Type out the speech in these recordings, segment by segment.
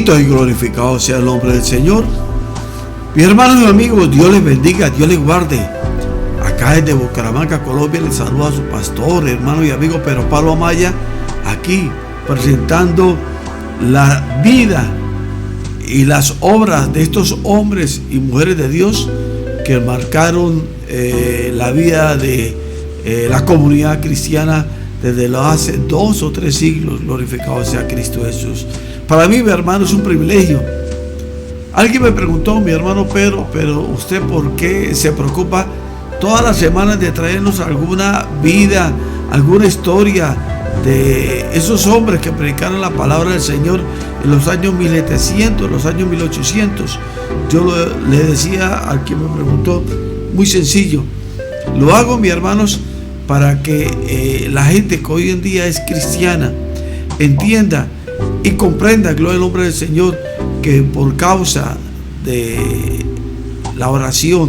Bendito y glorificado sea el nombre del Señor. Mis hermanos y amigos, Dios les bendiga, Dios les guarde. Acá desde Bucaramanga, Colombia, les saluda a su pastor, hermano y amigo Pedro Pablo Amaya, aquí presentando la vida y las obras de estos hombres y mujeres de Dios que marcaron la vida de la comunidad cristiana desde los hace 2 o 3 siglos. Glorificado sea Cristo Jesús. Para mí, mi hermano, es un privilegio. Alguien me preguntó, mi hermano Pedro, pero usted ¿por qué se preocupa todas las semanas de traernos alguna vida, alguna historia de esos hombres que predicaron la palabra del Señor en los años 1700, en los años 1800? Yo le decía a quien me preguntó, muy sencillo, lo hago, mis hermanos, para que la gente que hoy en día es cristiana entienda y comprenda, gloria al nombre del Señor, que por causa de la oración,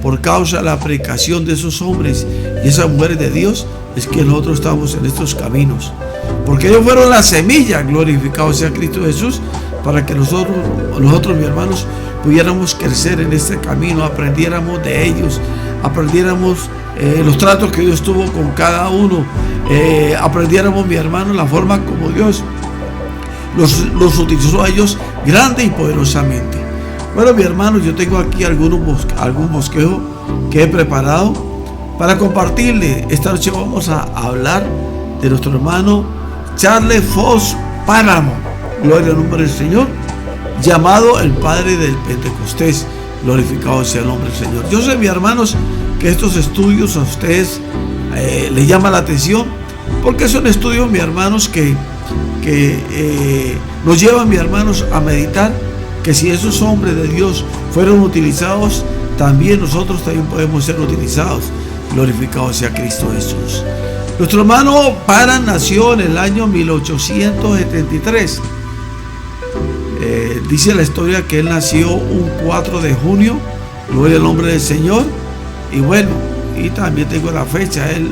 por causa de la predicación de esos hombres y esas mujeres de Dios, es que nosotros estamos en estos caminos, porque ellos fueron la semilla, glorificado sea Cristo Jesús, para que nosotros, mis hermanos, pudiéramos crecer en este camino, aprendiéramos de ellos, aprendiéramos los tratos que Dios tuvo con cada uno, aprendiéramos, mi hermano, la forma como Dios los utilizó a ellos grande y poderosamente. Bueno, mi hermano, yo tengo aquí algún bosquejo que he preparado para compartirle. Esta noche vamos a hablar de nuestro hermano Charles Fox Parham, gloria al nombre del Señor, llamado el padre del Pentecostés. Glorificado sea el nombre del Señor. Yo sé, mis hermanos, que estos estudios a ustedes les llama la atención, porque son estudios, mis hermanos, que nos llevan, mis hermanos, a meditar que si esos hombres de Dios fueron utilizados, también nosotros también podemos ser utilizados. Glorificado sea Cristo Jesús. Nuestro hermano Parham nació en el año 1873. Dice la historia que él nació un 4 de junio, gloria al nombre del Señor. Y bueno, y también tengo la fecha, él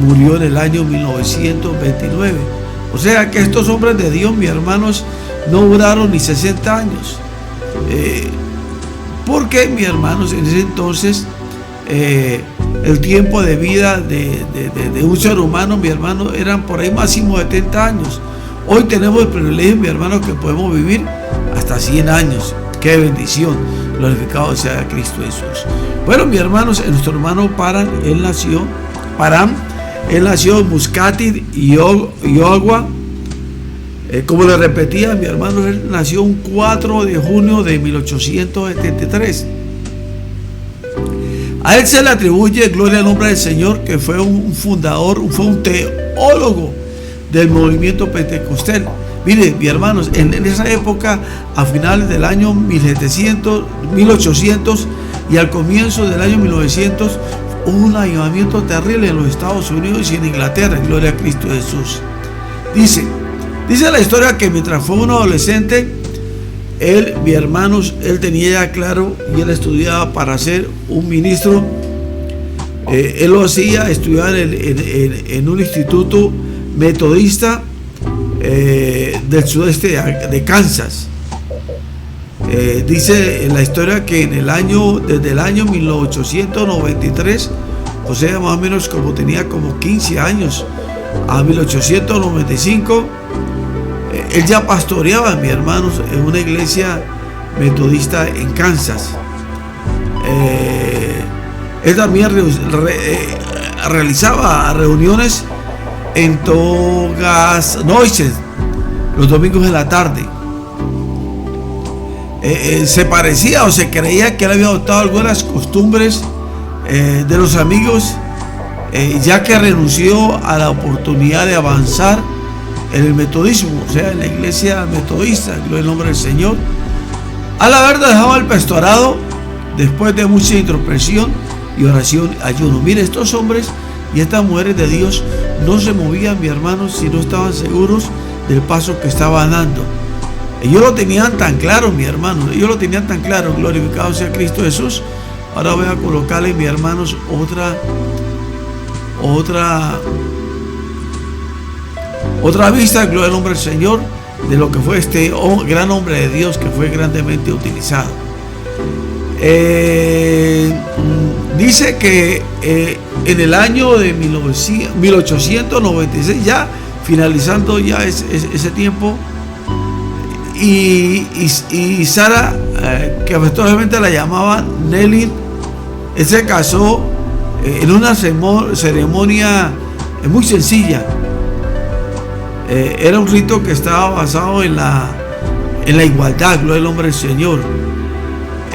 murió en el año 1929. O sea que estos hombres de Dios, mis hermanos, no duraron ni 60 años. Porque, mis hermanos, en ese entonces el tiempo de vida de un ser humano, mi hermano, eran por ahí máximo 70 años. Hoy tenemos el privilegio, mi hermano, que podemos vivir hasta 100 años. ¡Qué bendición! Glorificado sea Cristo Jesús. Bueno, mis hermanos, nuestro hermano Parham, él nació en Muscatine, Iowa. Como le repetía, mi hermano, él nació un 4 de junio de 1873. A él se le atribuye, gloria al nombre del Señor, que fue un fundador, fue un teólogo del movimiento pentecostal. Mire, mis hermanos, en esa época, a finales del año 1800 y al comienzo del año 1900, hubo un avivamiento terrible en los Estados Unidos y en Inglaterra. Gloria a Cristo Jesús. Dice la historia que mientras fue un adolescente, él, mis hermanos, él tenía ya claro y él estudiaba para ser un ministro. Él lo hacía estudiar en un instituto metodista del sudeste de Kansas. Dice en la historia que desde el año 1893, o sea, más o menos como tenía como 15 años, a 1895, él ya pastoreaba, mis hermanos, en una iglesia metodista en Kansas. Él también realizaba reuniones en Togas Noises los domingos en la tarde. Se parecía o se creía que él había adoptado algunas costumbres de los amigos, ya que renunció a la oportunidad de avanzar en el metodismo, o sea, en la iglesia metodista, gloria al nombre del Señor. Al haber dejado el pastorado, después de mucha introspección y oración, ayuno. Mire, estos hombres y estas mujeres de Dios no se movían, mis hermanos, si no estaban seguros del paso que estaban dando. Ellos lo tenían tan claro, mi hermano, ellos lo tenían tan claro. Glorificado sea Cristo Jesús. Ahora voy a colocarle, mis hermanos, otra vista, gloria al nombre del Señor, de lo que fue este gran hombre de Dios que fue grandemente utilizado. Dice que en el año de 1896, ya finalizando ya ese tiempo, y Sara, que afectuosamente la llamaban Nelly, él se casó en una ceremonia muy sencilla. Era un rito que estaba basado en la igualdad, gloria al nombre del Señor.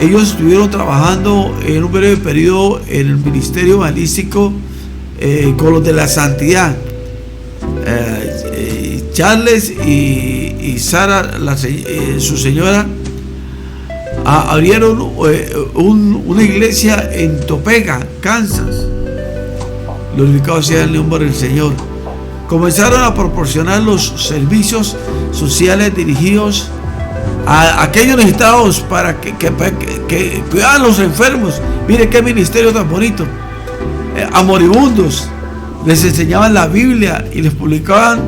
Ellos estuvieron trabajando en un breve periodo en el ministerio evangelístico con los de la santidad. Charles y Sara, su señora, abrieron una iglesia en Topeka, Kansas. Glorificado sea el nombre del Señor. Comenzaron a proporcionar los servicios sociales dirigidos a aquellos necesitados para que cuidaran a los enfermos. Mire qué ministerio tan bonito. A moribundos les enseñaban la Biblia y les publicaban.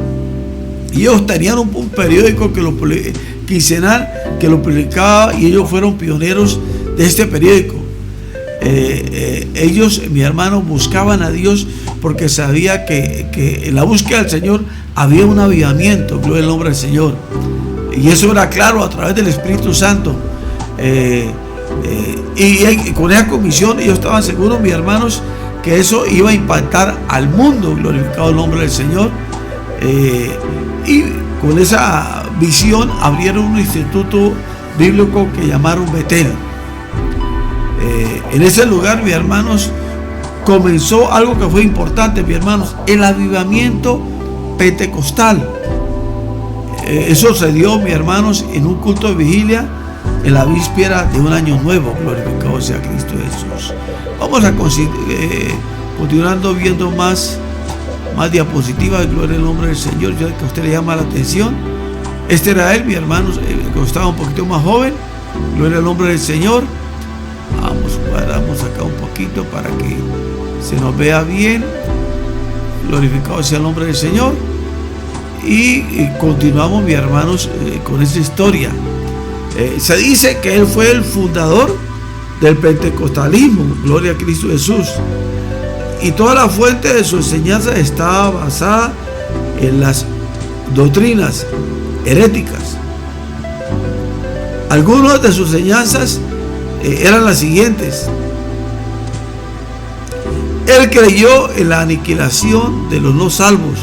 Y ellos tenían un periódico quincenal que lo publicaba, y ellos fueron pioneros de este periódico. Ellos, mi hermano, buscaban a Dios porque sabía que en la búsqueda del Señor había un avivamiento, gloria al nombre del Señor. Y eso era claro a través del Espíritu Santo. Y con esa comisión ellos estaban seguros, mis hermanos, que eso iba a impactar al mundo, glorificado el nombre del Señor. Y con esa visión abrieron un instituto bíblico que llamaron Betel. En ese lugar, mis hermanos, comenzó algo que fue importante, mis hermanos, el avivamiento pentecostal. Eso se dio, mis hermanos, en un culto de vigilia en la víspera de un año nuevo. Glorificado sea Cristo Jesús. Vamos a continuando viendo más diapositivas. Gloria al nombre del Señor. Yo sé que a usted le llama la atención. Este era él, mi hermano, que estaba un poquito más joven. Gloria al nombre del Señor. Vamos acá un poquito para que se nos vea bien. Glorificado sea el nombre del Señor. Y continuamos, mis hermanos, con esta historia. Se dice que él fue el fundador del pentecostalismo. Gloria a Cristo Jesús. Y toda la fuente de su enseñanza estaba basada en las doctrinas heréticas. Algunas de sus enseñanzas eran las siguientes. Él creyó en la aniquilación de los no salvos.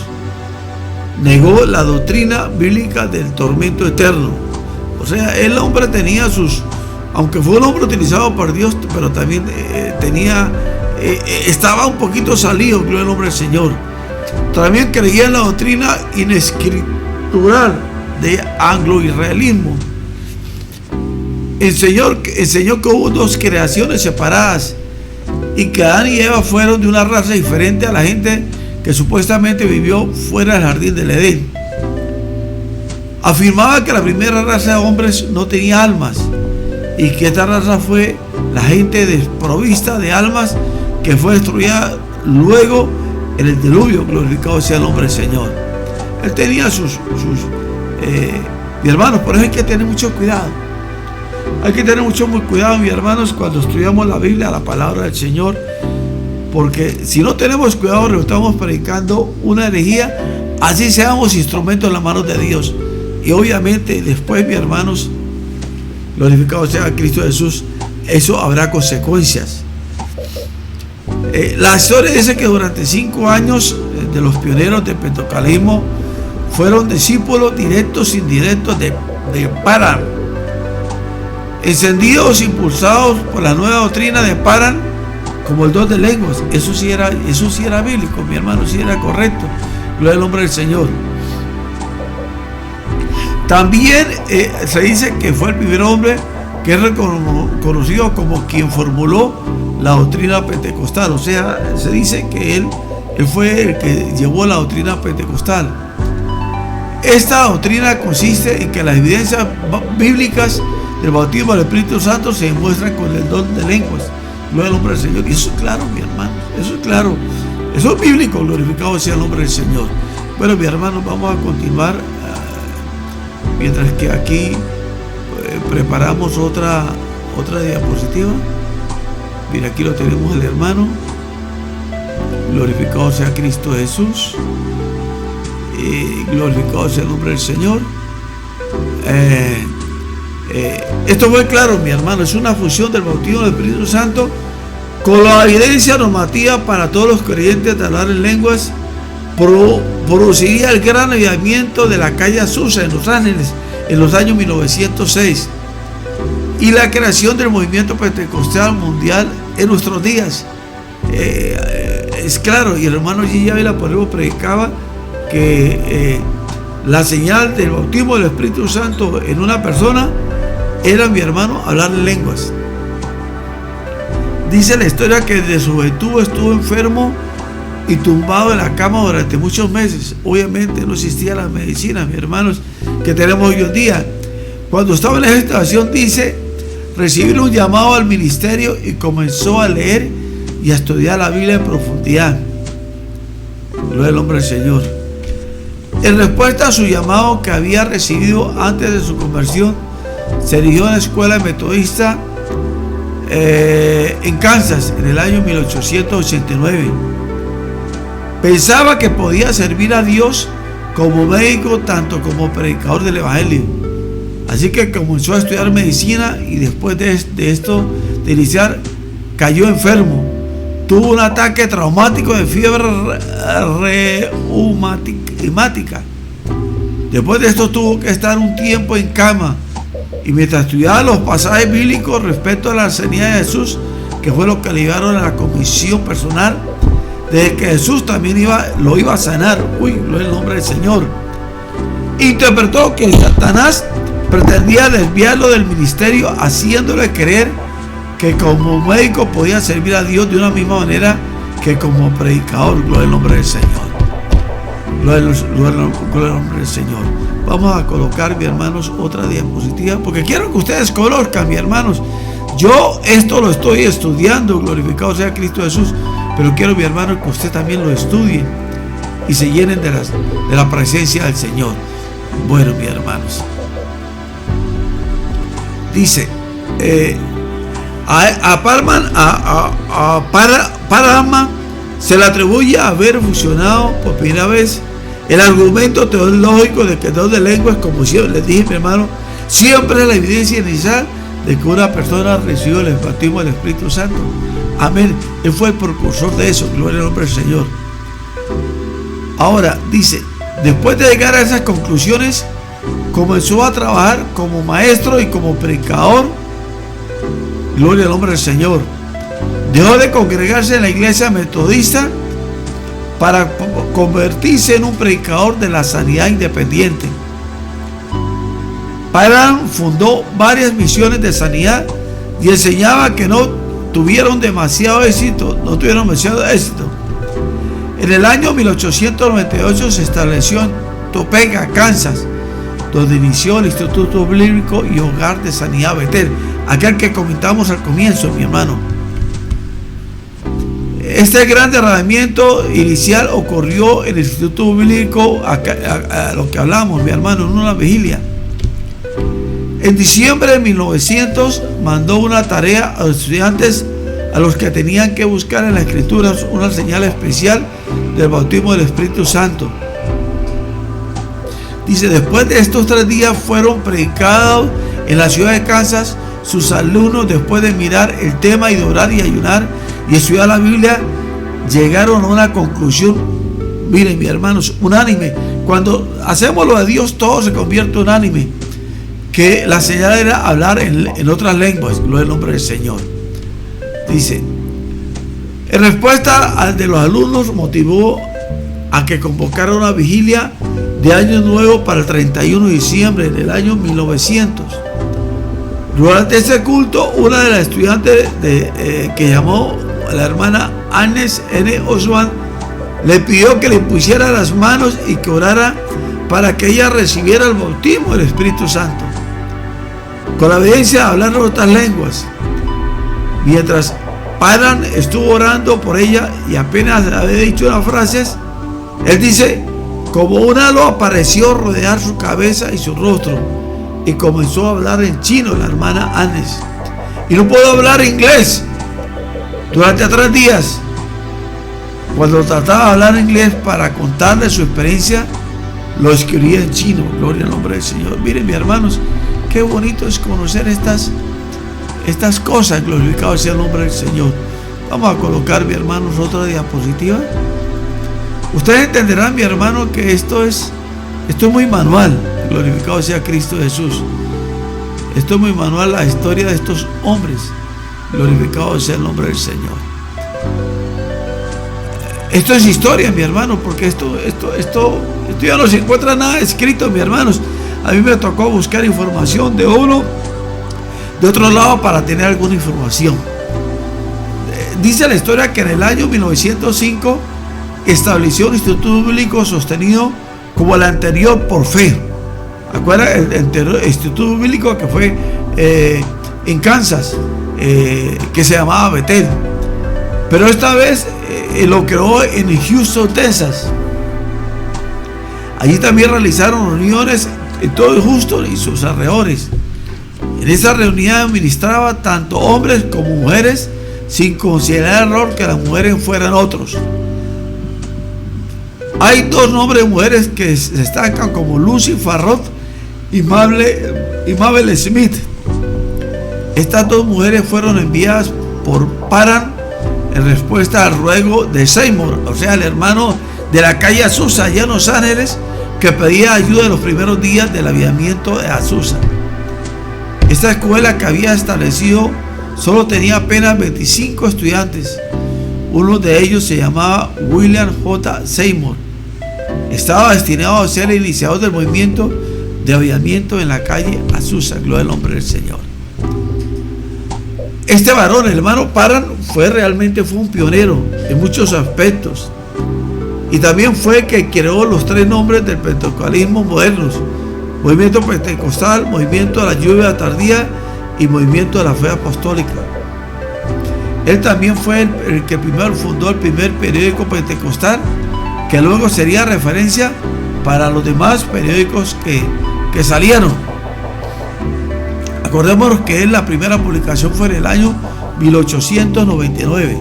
Negó la doctrina bíblica del tormento eterno. O sea, el hombre tenía aunque fue un hombre utilizado por Dios, pero también estaba un poquito salido, gloria al nombre del Señor. También creía en la doctrina inescritural de anglo-israelismo. Enseñó que hubo dos creaciones separadas y que Adán y Eva fueron de una raza diferente a la gente que supuestamente vivió fuera del jardín del Edén. Afirmaba que la primera raza de hombres no tenía almas y que esta raza fue la gente desprovista de almas que fue destruida luego en el diluvio. Glorificado sea el nombre del Señor. Él tenía mis hermanos, por eso hay que tener mucho cuidado. Hay que tener mucho cuidado, mis hermanos, cuando estudiamos la Biblia, la palabra del Señor, porque si no tenemos cuidado, estamos predicando una herejía, así seamos instrumentos en las manos de Dios. Y obviamente después, mis hermanos, glorificado sea Cristo Jesús, eso habrá consecuencias. La historia dice que durante 5 años de los pioneros del pentecostalismo fueron discípulos directos e indirectos de Parham, encendidos, impulsados por la nueva doctrina de Parham, como el don de lenguas. Eso sí era bíblico, mi hermano, sí era correcto. Gloria al nombre del Señor. También se dice que fue el primer hombre que es reconocido como quien formuló la doctrina pentecostal. O sea, se dice que él fue el que llevó la doctrina pentecostal. Esta doctrina consiste en que las evidencias bíblicas del bautismo del Espíritu Santo se demuestran con el don de lenguas. Gloria al nombre del Señor. Y eso es claro, mi hermano. Eso es claro. Eso es bíblico. Glorificado sea el nombre del Señor. Bueno, mi hermano, vamos a continuar Mientras que aquí preparamos otra diapositiva. Mira, aquí lo tenemos el hermano. Glorificado sea Cristo Jesús. Glorificado sea el nombre del Señor. Esto fue claro, mi hermano. Es una fusión del bautismo del Espíritu Santo con la evidencia normativa para todos los creyentes de hablar en lenguas. Produciría el gran avivamiento de la calle Azusa en Los Ángeles en los años 1906 y la creación del movimiento pentecostal mundial en nuestros días. Es claro, y el hermano G. Ávila por ejemplo predicaba que la señal del bautismo del Espíritu Santo en una persona era, mi hermano, hablar en lenguas. Dice la historia que desde su juventud estuvo enfermo y tumbado en la cama durante muchos meses. Obviamente no existía la medicina, mis hermanos, que tenemos hoy en día. Cuando estaba en esa situación, dice, recibió un llamado al ministerio y comenzó a leer y a estudiar la Biblia en profundidad. Gloria al nombre del Señor. En respuesta a su llamado que había recibido antes de su conversión, se dirigió a la escuela metodista en Kansas en el año 1889. Pensaba que podía servir a Dios como médico tanto como predicador del Evangelio. Así que comenzó a estudiar medicina y después de iniciar cayó enfermo. Tuvo un ataque traumático de fiebre reumática. Después de esto tuvo que estar un tiempo en cama y mientras estudiaba los pasajes bíblicos respecto a la sanidad de Jesús, que fue lo que le llevaron a la comisión personal de que Jesús también lo iba a sanar. Gloria al nombre del Señor. Interpretó que Satanás pretendía desviarlo del ministerio, haciéndole creer que como médico podía servir a Dios de una misma manera que como predicador. Gloria al nombre del Señor. Gloria al nombre del Señor. Vamos a colocar, mis hermanos, otra diapositiva, porque quiero que ustedes conozcan, mis hermanos. Yo esto lo estoy estudiando, glorificado sea Cristo Jesús, pero quiero, mi hermano, que usted también lo estudie y se llenen de la presencia del Señor. Bueno, mis hermanos, dice a Parham se le atribuye haber fusionado por primera vez el argumento teológico de que don de lenguas, como siempre les dije, mi hermano, siempre es la evidencia inicial de que una persona recibió el bautismo del Espíritu Santo. Amén. Él fue el precursor de eso. Gloria al nombre del Señor. Ahora dice, después de llegar a esas conclusiones, comenzó a trabajar como maestro y como predicador. Gloria al nombre del Señor. Dejó de congregarse en la iglesia metodista para convertirse en un predicador de la sanidad independiente. Parham fundó varias misiones de sanidad y enseñaba que no tuvieron demasiado éxito. En el año 1898 se estableció en Topeka, Kansas, donde inició el Instituto Bíblico y Hogar de Sanidad Betel, aquel que comentamos al comienzo, mi hermano. Este gran derramamiento inicial ocurrió en el Instituto Bíblico, a lo que hablamos, mi hermano, en una vigilia. En diciembre de 1900 mandó una tarea a los estudiantes a los que tenían que buscar en las Escrituras una señal especial del bautismo del Espíritu Santo. Dice, después de estos 3 días fueron predicados en la ciudad de Kansas. Sus alumnos, después de mirar el tema y de orar y ayunar y estudiar la Biblia, llegaron a una conclusión, miren, mis hermanos, unánime. Cuando hacemos lo de Dios, todo se convierte unánime, que la señal era hablar en otras lenguas. Gloria al nombre del Señor. Dice, en respuesta al de los alumnos, motivó a que convocara una vigilia de Año Nuevo para el 31 de diciembre del año 1900. Durante ese culto, una de las estudiantes que llamó a la hermana Agnes N. Oswald le pidió que le pusiera las manos y que orara para que ella recibiera el bautismo del Espíritu Santo, con la evidencia de hablar en otras lenguas. Mientras Parham estuvo orando por ella y apenas le había dicho unas frases, él dice Como un halo apareció rodear su cabeza y su rostro, y comenzó a hablar en chino la hermana Agnes. Y no puedo hablar inglés. Durante 3 días, cuando trataba de hablar inglés para contarle su experiencia, lo escribía en chino. Gloria al nombre del Señor. Miren, mis hermanos, qué bonito es conocer estas cosas. Glorificado sea el nombre del Señor. Vamos a colocar, mi hermanos, otra diapositiva. Ustedes entenderán, mi hermano, que esto es muy manual. Glorificado sea Cristo Jesús. Esto es muy manual, la historia de estos hombres. Glorificado sea el nombre del Señor. Esto es historia, mi hermano, porque esto ya no se encuentra nada escrito, mi hermanos. A mí me tocó buscar información de otro lado para tener alguna información. Dice la historia que en el año 1905 estableció un instituto bíblico sostenido como el anterior por fe. ¿Acuerdan? El instituto bíblico que fue en Kansas, que se llamaba Betel. Pero esta vez lo creó en Houston, Texas. Allí también realizaron reuniones en todo Houston y sus alrededores. En esa reunión ministraba tanto hombres como mujeres, sin considerar error que las mujeres fueran otros. Hay 2 nombres de mujeres que se destacan como Lucy Farrott y Mabel Smith. Estas 2 mujeres fueron enviadas por Paran en respuesta al ruego de Seymour, o sea, el hermano de la calle Azusa, allá en Los Ángeles, que pedía ayuda en los primeros días del avivamiento de Azusa. Esta escuela que había establecido solo tenía apenas 25 estudiantes. Uno de ellos se llamaba William J. Seymour. Estaba destinado a ser el iniciador del movimiento de avivamiento en la calle Azusa. Gloria al nombre del Señor. Este varón, el hermano Paran, realmente fue un pionero en muchos aspectos. Y también fue que creó los 3 nombres del pentecostalismo modernos: movimiento pentecostal, movimiento de la lluvia tardía y movimiento de la fe apostólica. Él también fue el que primero fundó el primer periódico pentecostal, que luego sería referencia para los demás periódicos que salieron. Acordémonos que la primera publicación fue en el año 1899.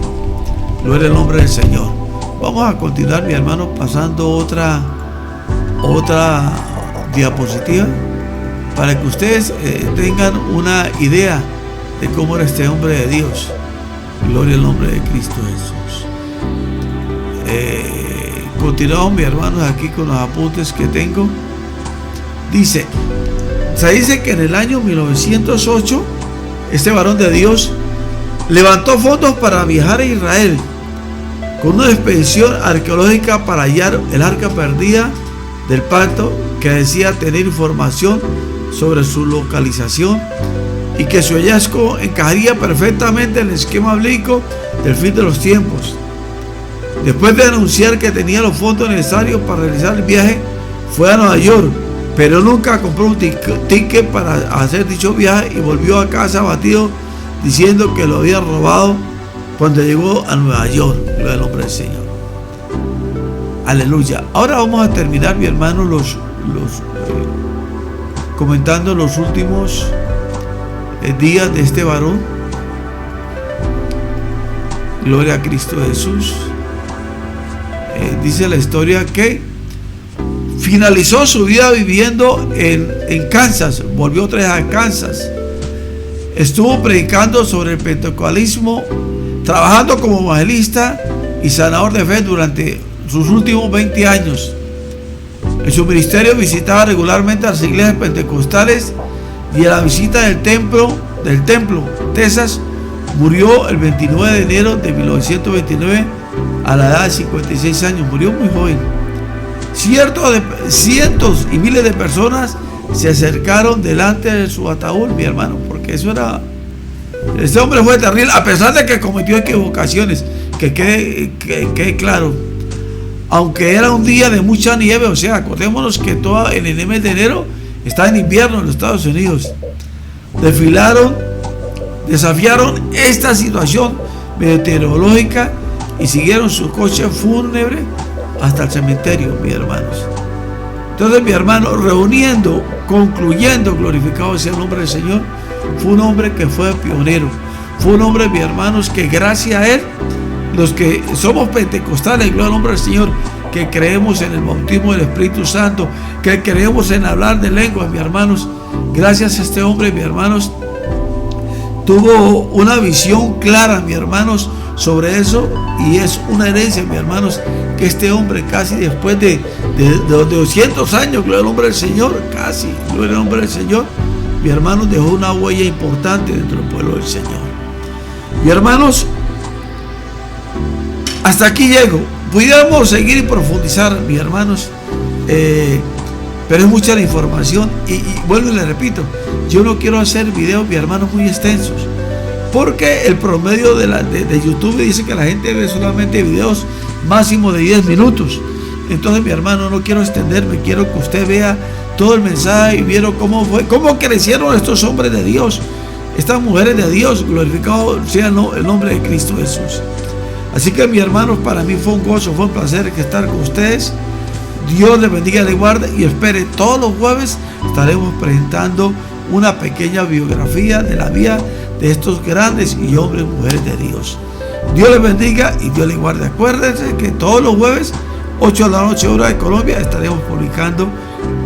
Gloria al nombre del Señor. Vamos a continuar, mi hermano, pasando otra diapositiva para que ustedes tengan una idea de cómo era este hombre de Dios. Gloria al nombre de Cristo Jesús. Continuamos, mis hermanos, aquí con los apuntes que tengo. Se dice que en el año 1908 este varón de Dios levantó fondos para viajar a Israel con una expedición arqueológica para hallar el arca perdida del pacto, que decía tener información sobre su localización y que su hallazgo encajaría perfectamente en el esquema bíblico del fin de los tiempos. Después de anunciar que tenía los fondos necesarios para realizar el viaje, fue a Nueva York, pero nunca compró un ticket para hacer dicho viaje y volvió a casa abatido, diciendo que lo había robado cuando llegó a Nueva York. Gloria al nombre del Señor. Aleluya. Ahora vamos a terminar, mi hermano, comentando los últimos días de este varón. Gloria a Cristo Jesús. Dice la historia que finalizó su vida viviendo en Kansas. Volvió otra vez a Kansas. Estuvo predicando sobre el pentecostalismo, trabajando como evangelista y sanador de fe durante sus últimos 20 años. En su ministerio visitaba regularmente a las iglesias pentecostales, y en la visita del templo Texas, murió el 29 de enero de 1929 a la edad de 56 años. Murió muy joven. Cientos y miles de personas se acercaron delante de su ataúd, mi hermano, porque este hombre fue terrible, a pesar de que cometió equivocaciones, que quede claro. Aunque era un día de mucha nieve, o sea, acordémonos que en el mes de enero está en invierno en los Estados Unidos. Desafiaron esta situación meteorológica y siguieron su coche fúnebre hasta el cementerio, mis hermanos. Entonces, mi hermano, reuniendo, concluyendo, glorificado sea el nombre del Señor, fue un hombre que fue pionero. Fue un hombre, mis hermanos, que gracias a él, los que somos pentecostales, gloria al nombre del Señor, que creemos en el bautismo del Espíritu Santo, que creemos en hablar de lenguas, mis hermanos, gracias a este hombre, mis hermanos, tuvo una visión clara, mis hermanos, sobre eso, y es una herencia, mis hermanos, que este hombre casi después de 200 años, gloria al nombre del Señor, casi, gloria al nombre del Señor, mis hermanos, dejó una huella importante dentro del pueblo del Señor. Mis hermanos, hasta aquí llego. Pudiéramos seguir y profundizar, mis hermanos, pero es mucha la información y vuelvo y le repito, yo no quiero hacer videos, mis hermanos, muy extensos, porque el promedio de YouTube dice que la gente ve solamente videos máximo de 10 minutos. Entonces, mi hermano, no quiero extenderme, quiero que usted vea todo el mensaje y vieron cómo crecieron estos hombres de Dios, estas mujeres de Dios, glorificado sea el nombre de Cristo Jesús. Así que, mis hermanos, para mí fue un gozo, fue un placer estar con ustedes. Dios les bendiga y les guarde, y espere, todos los jueves estaremos presentando una pequeña biografía de la vida de estos grandes y hombres y mujeres de Dios. Dios les bendiga y Dios les guarde. Acuérdense que todos los jueves, 8 de la noche, hora de Colombia, estaremos publicando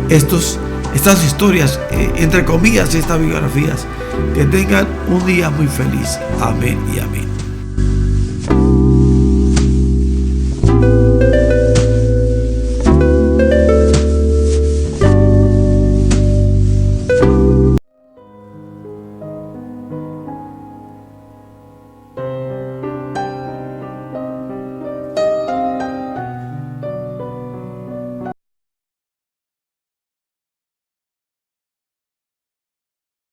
estas historias, entre comillas, estas biografías. Que tengan un día muy feliz. Amén y amén.